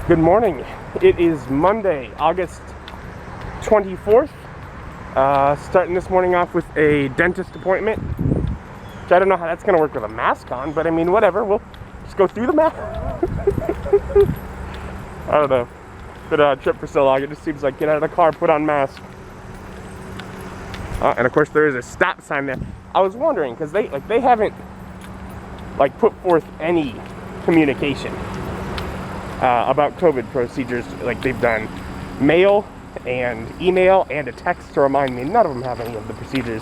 Good morning. It is Monday, August 24th. Starting this morning off with a dentist appointment. Which I don't know how that's going to work with a mask on, but I mean, whatever. We'll just go through the mask. I don't know. Been on a trip for so long, it just seems like get out of the car, put on mask. And of course, there is a stop sign there. I was wondering because they haven't put forth any communication about COVID procedures. Like they've done mail and email and a text to remind me. None of them have any of the procedures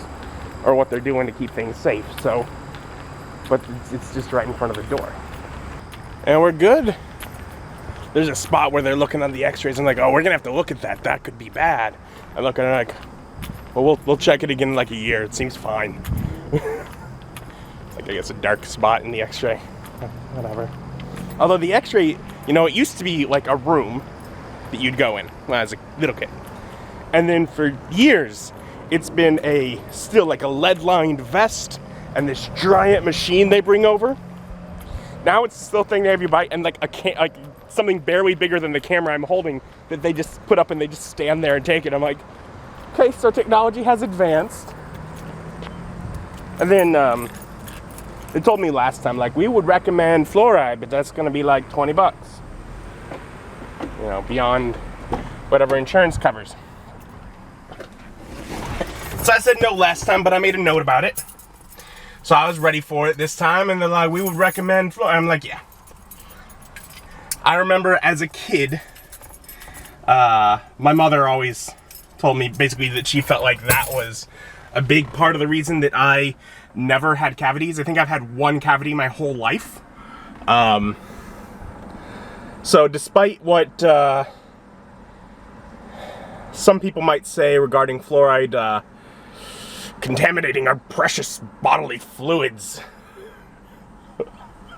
or what they're doing to keep things safe. So, but it's just right in front of the door, and we're good. There's a spot where they're looking on the X-rays and like, oh, we're gonna have to look at that. That could be bad. I look at it like, well, we'll check it again in like a year. It seems fine. I guess a dark spot in the X-ray. Whatever. Although the X-ray, it used to be like a room that you'd go in when I was a little kid. And then for years, it's been still like a lead-lined vest and this giant machine they bring over. Now it's still a thing they have you buy, and like something barely bigger than the camera I'm holding that they just put up and they just stand there and take it. I'm like, okay, so technology has advanced. And then they told me last time, like, we would recommend fluoride, but that's going to be like $20. Beyond whatever insurance covers. So I said no last time, but I made a note about it. So I was ready for it this time, and they're like, we would recommend fluoride. I'm like, yeah. I remember as a kid, my mother always told me basically that she felt like that was a big part of the reason that I never had cavities. I think I've had one cavity my whole life. So despite what some people might say regarding fluoride contaminating our precious bodily fluids,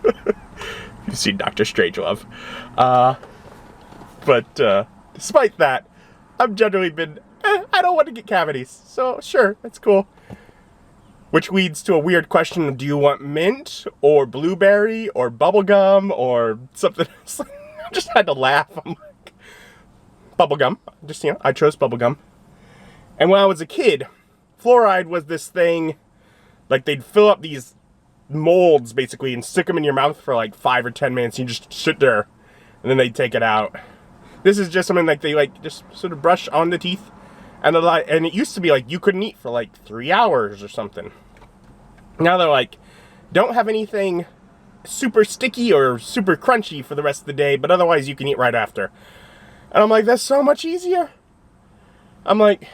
you see Dr. Strangelove. But despite that, I've generally been, I don't want to get cavities, so sure, that's cool. Which leads to a weird question of, do you want mint, or blueberry, or bubblegum, or something else? I just had to laugh. I'm like, bubblegum. Just, I chose bubblegum. And when I was a kid, fluoride was this thing, like they'd fill up these molds, basically, and stick them in your mouth for like 5 or 10 minutes, and you just sit there, and then they'd take it out. This is just something like they just sort of brush on the teeth. And it used to be like you couldn't eat for like 3 hours or something. Now they're like, don't have anything super sticky or super crunchy for the rest of the day, but otherwise you can eat right after. And I'm like, that's so much easier. I'm like,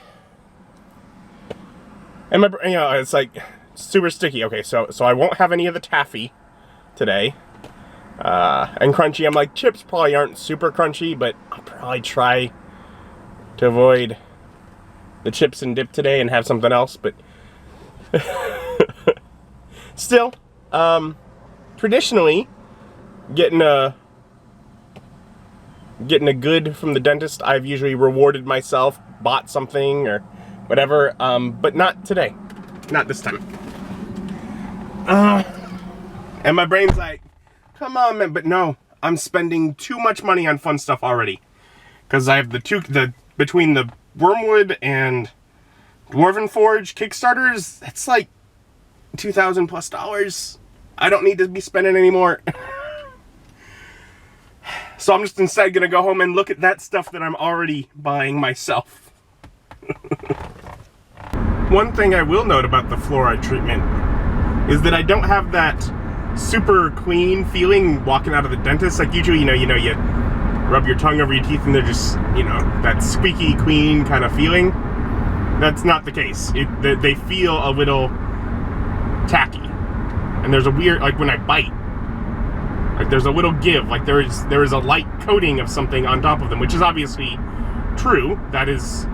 and it's like super sticky. Okay, so I won't have any of the taffy today. And crunchy, I'm like, chips probably aren't super crunchy, but I'll probably try to avoid the chips and dip today and have something else. But still, traditionally, getting a good from the dentist, I've usually rewarded myself, bought something or whatever, but not today, not this time. And my brain's like, come on, man, but no, I'm spending too much money on fun stuff already, because I have between the Wormwood and Dwarven Forge Kickstarters, it's like $2,000 plus. I don't need to be spending any more. So I'm just instead gonna go home and look at that stuff that I'm already buying myself. One thing I will note about the fluoride treatment is that I don't have that super clean feeling walking out of the dentist. Like usually, you rub your tongue over your teeth and they're just, that squeaky clean kind of feeling. That's not the case. They feel a little tacky. And there's a weird, like when I bite, like there's a little give, like there is a light coating of something on top of them, which is obviously true. That is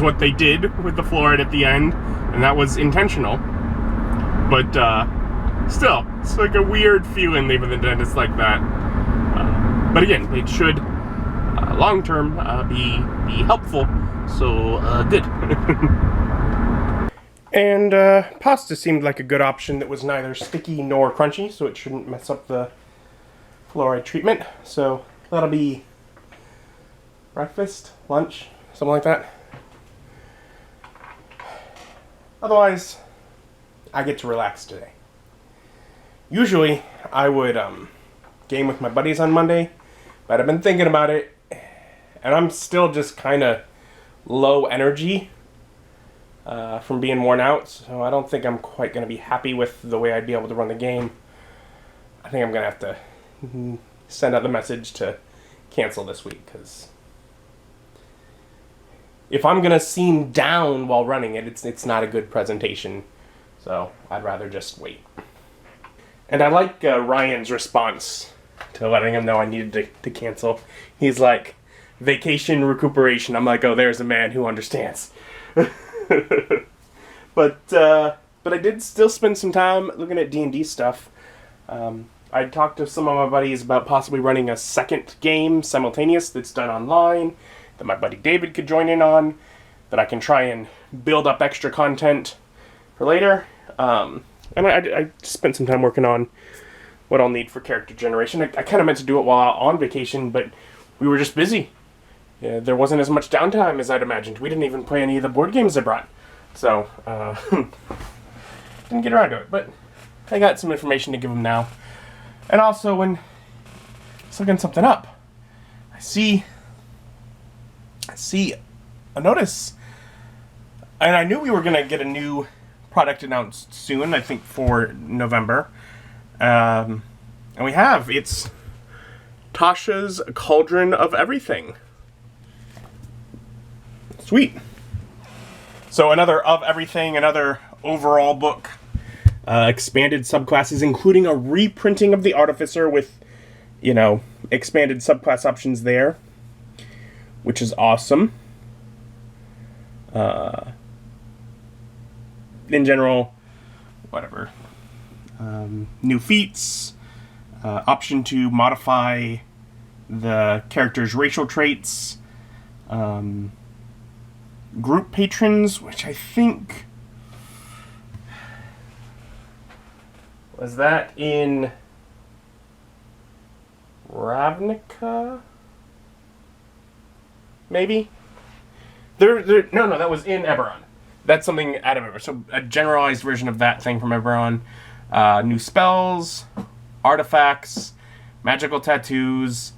what they did with the fluoride at the end, and that was intentional. But still, it's like a weird feeling leaving the dentist like that. But again, it should long-term be helpful, so good. And pasta seemed like a good option that was neither sticky nor crunchy, so it shouldn't mess up the fluoride treatment. So that'll be breakfast, lunch, something like that. Otherwise, I get to relax today. Usually, I would game with my buddies on Monday, but I've been thinking about it, and I'm still just kind of low energy from being worn out, so I don't think I'm quite going to be happy with the way I'd be able to run the game. I think I'm going to have to send out the message to cancel this week, because if I'm going to seem down while running it, it's not a good presentation, so I'd rather just wait. And I like Ryan's response to letting him know I needed to cancel. He's like, vacation recuperation. I'm like, oh, there's a man who understands. But I did still spend some time looking at D&D stuff. I talked to some of my buddies about possibly running a second game simultaneous that's done online, that my buddy David could join in on, that I can try and build up extra content for later. And I spent some time working on what I'll need for character generation. I kind of meant to do it while on vacation, but we were just busy. Yeah, there wasn't as much downtime as I'd imagined. We didn't even play any of the board games I brought. So, didn't get around to it. But I got some information to give him now. And also, when I was looking something up, I see a notice. And I knew we were going to get a new product announced soon, I think for November. And we have. It's Tasha's Cauldron of Everything. Sweet. So another of everything, another overall book. Expanded subclasses, including a reprinting of the Artificer with, expanded subclass options there, which is awesome. In general, whatever. New feats, option to modify the character's racial traits, group patrons, which I think was that in Ravnica? Maybe? No, that was in Eberron. That's something out of Eberron. So a generalized version of that thing from Eberron. New spells, artifacts, magical tattoos,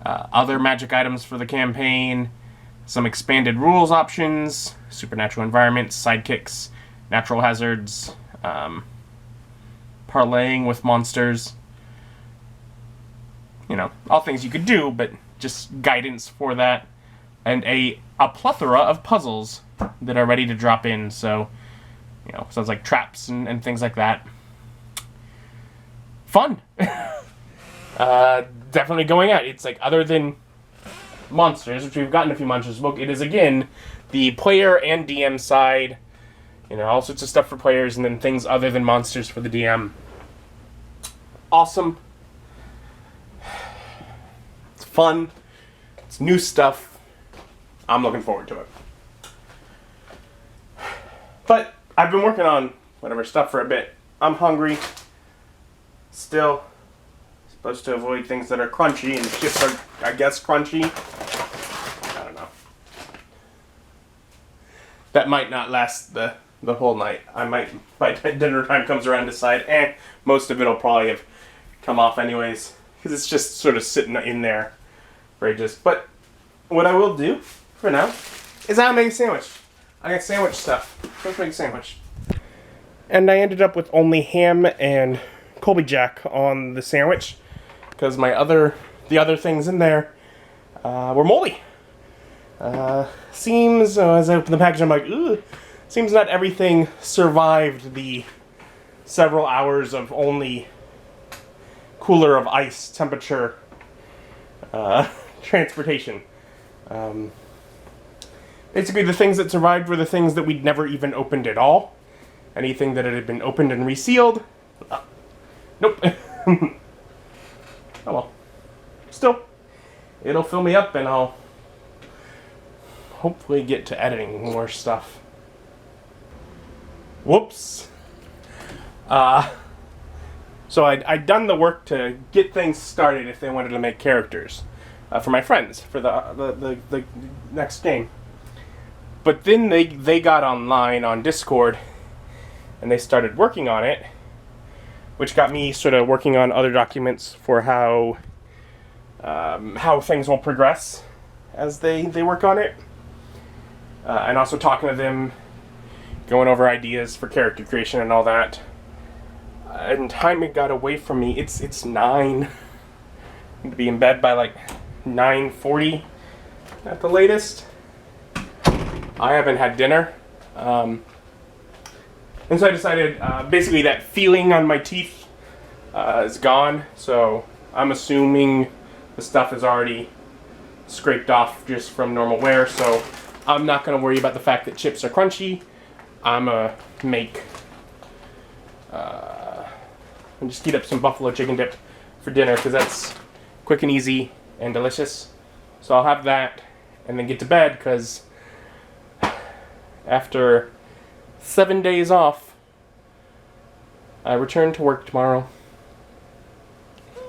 other magic items for the campaign, some expanded rules options, supernatural environments, sidekicks, natural hazards, parlaying with monsters. All things you could do, but just guidance for that. And a plethora of puzzles that are ready to drop in. So, sounds like traps and things like that. Fun. Definitely going out. It's like, other than monsters, which we've gotten a few monsters book, it is again the player and DM side. All sorts of stuff for players, and then things other than monsters for the DM. Awesome. It's fun. It's new stuff. I'm looking forward to it. But I've been working on whatever stuff for a bit. I'm hungry. Still. Supposed to avoid things that are crunchy, and chips are, I guess, crunchy. I don't know. That might not last the whole night. I might, by dinner time comes around, decide, most of it will probably have come off anyways. Because it's just sort of sitting in there for ages. But what I will do for now is I'll make a sandwich. I got sandwich stuff. Let's make a sandwich. And I ended up with only ham and Colby Jack on the sandwich, because the other things in there were moldy. Seems, as I open the package, I'm like, ugh. Seems not everything survived the several hours of only cooler of ice temperature transportation. Basically, the things that survived were the things that we'd never even opened at all. Anything that had been opened and resealed, nope. Oh well. Still, it'll fill me up, and I'll hopefully get to editing more stuff. Whoops. So I'd done the work to get things started if they wanted to make characters. for my friends for the next game. But then they got online on Discord and they started working on it, which got me sort of working on other documents for how things will progress as they work on it, and also talking to them, going over ideas for character creation and all that. And time got away from me. It's 9. I'm gonna be in bed by like 9:40 at the latest. I haven't had dinner, and so I decided basically that feeling on my teeth is gone. So I'm assuming the stuff is already scraped off just from normal wear. So I'm not gonna worry about the fact that chips are crunchy. I'm gonna make and just heat up some buffalo chicken dip for dinner because that's quick and easy and delicious. So I'll have that and then get to bed because after 7 days off, I return to work tomorrow.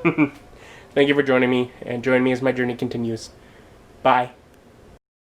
Thank you for joining me, and join me as my journey continues. Bye.